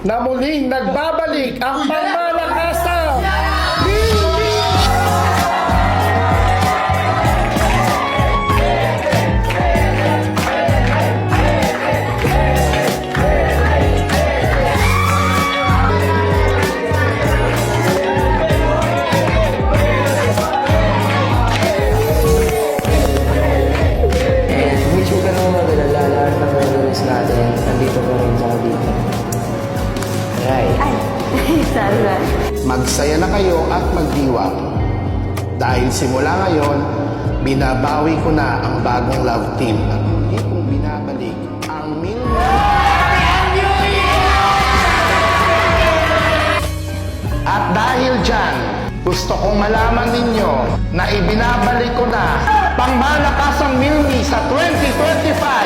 na muling nagbabalik ang pangmalakasang Milmi! Hindi siya ganun magalala. Lahat ng memories natin, nandito pa rin sa dito. Right. Sana. Magsaya na kayo at magdiwang. Dahil simula ngayon, binabawi ko na ang bagong love team at hindi kong binabalik ang Milmi. At dahil dyan, gusto kong malaman ninyo na ibinabalik ko na pangmalakasang Milmi sa 2025.